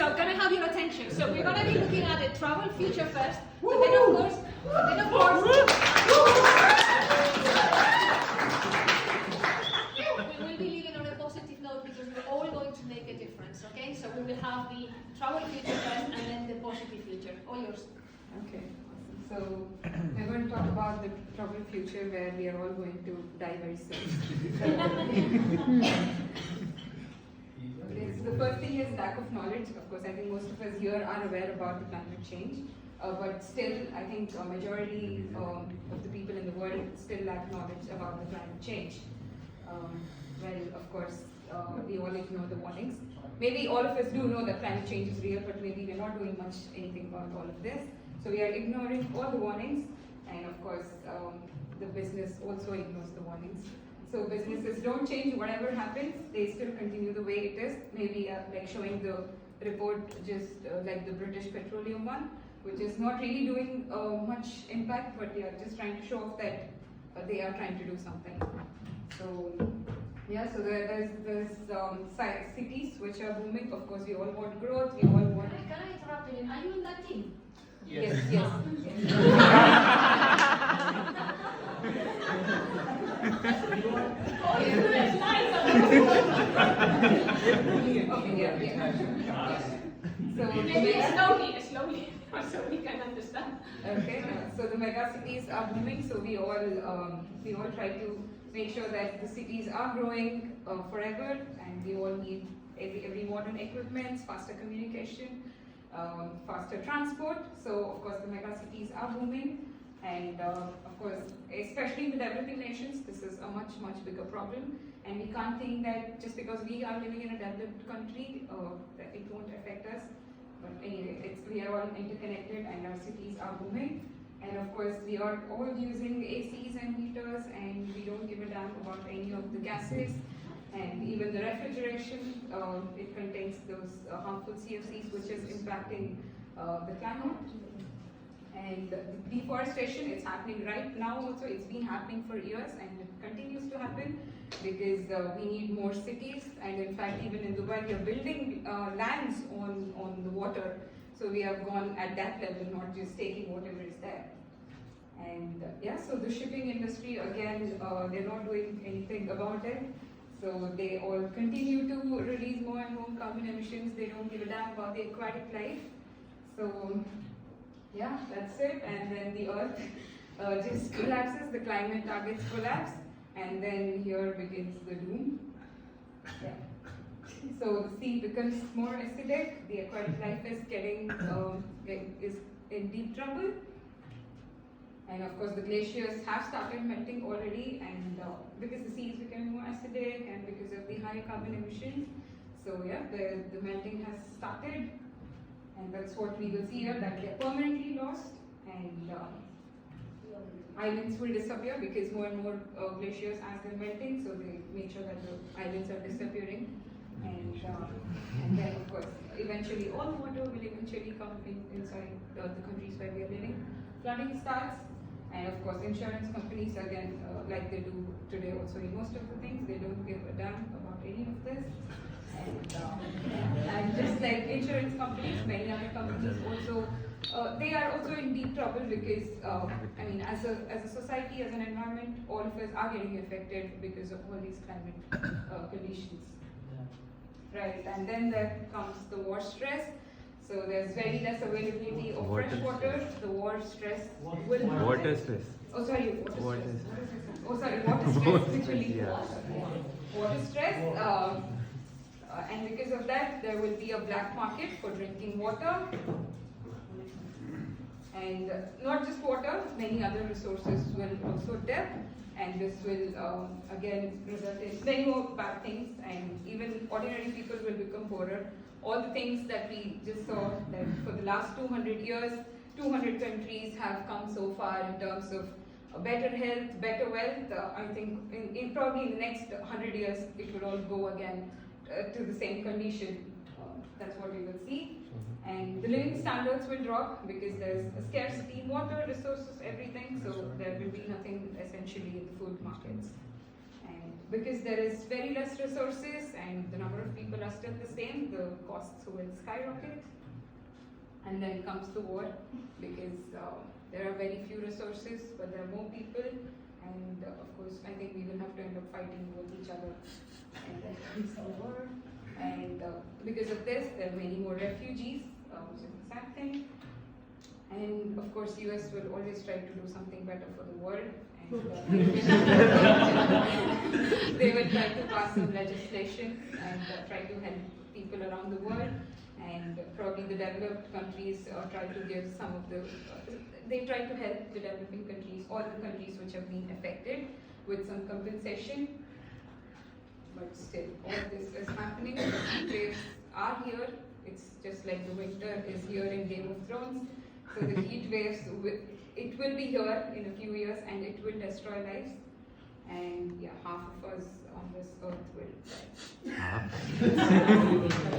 So can I have your attention? So we're going to be looking at the travel future first, but then of course, we will be leaving on a positive note because we're all going to make a difference, okay? So we will have the travel future first and then the positive future. All yours. Okay, awesome. So we're going to talk about the troubled future where we are all going to die very soon. Okay, so the first thing is lack of knowledge. Of course, I think most of us here are aware about the climate change, but still, I think a majority of the people in the world still lack knowledge about the climate change. Well, of course, we all ignore the warnings. Maybe all of us do know that climate change is real, but maybe we're not doing much anything about all of this. So we are ignoring all the warnings, and of course, the business also ignores the warnings. So businesses don't change whatever happens; they still continue the way it is. Maybe like showing the report, just like the British Petroleum one, which is not really doing much impact, but they are just trying to show off that they are trying to do something. So. Yeah, so there's cities which are booming. Of course, we all want growth. We all want. Can I interrupt you? Are you in that team? Yes. Okay, yeah. So maybe slowly, so we can understand. Okay, so the mega cities are booming. So we all try to make sure that the cities are growing forever, and we all need every modern equipment, faster communication, faster transport. So of course the mega cities are booming, and of course, especially in the developing nations, this is a much bigger problem. And we can't think that just because we are living in a developed country, that it won't affect us. But anyway, we are all interconnected, and our cities are booming. And of course, we are all using ACs and heaters, and we don't give a damn about any of the gases. And even the refrigeration, it contains those harmful CFCs, which is impacting the climate. And the deforestation, it's happening right now also. It's been happening for years, and it continues to happen because we need more cities. And in fact, even in Dubai, we are building lands on the water. So we have gone at that level, not just taking whatever is there. And yeah, so the shipping industry, again, they're not doing anything about it. So they all continue to release more and more carbon emissions. They don't give a damn about the aquatic life. So yeah, that's it. And then the earth just collapses, the climate targets collapse, and then here begins the doom. Yeah. So the sea becomes more acidic, the aquatic life is is in deep trouble. And of course the glaciers have started melting already, and because the sea is becoming more acidic and because of the high carbon emissions. So yeah, the melting has started, and that's what we will see here, that they are permanently lost, and islands will disappear because more and more glaciers as they're melting, so they make sure that the islands are disappearing. And then of course, eventually all the water will eventually come inside the countries where we are living. Flooding starts, and of course insurance companies, again, like they do today also in most of the things, they don't give a damn about any of this. And just like insurance companies, many other companies also, they are also in deep trouble because, I mean, as a society, as an environment, all of us are getting affected because of all these climate conditions. Right, and then there comes the war stress. So there's very less availability of fresh water. The war stress will happen. Water stress. Oh, sorry, water stress, literally. Yeah. Water stress, and because of that, there will be a black market for drinking water. And not just water, many other resources will also dip. And this will, again, result in many more bad things, and even ordinary people will become poorer. All the things that we just saw, that for the last 200 years, 200 countries have come so far in terms of better health, better wealth. I think in probably in the next 100 years, it will all go again to the same condition. That's what we will see. And the living standards will drop because there's a scarcity in water, resources, everything. So there will be nothing essentially in the food markets. And because there is very less resources and the number of people are still the same, the costs will skyrocket. And then comes the war, because there are very few resources, but there are more people, and of course, I think we will have to end up fighting with each other, and then comes the war. And because of this, there are many more refugees, which is a sad thing. And of course, US will always try to do something better for the world, and they will try to pass some legislation and try to help people around the world. And probably the developed countries try to give some of the, they try to help the developing countries or the countries which have been affected with some compensation. But still, all this is happening. The heat waves are here. It's just like the winter is here in Game of Thrones. So the heat waves, it will be here in a few years and it will destroy lives. And yeah, half of us on this earth will die.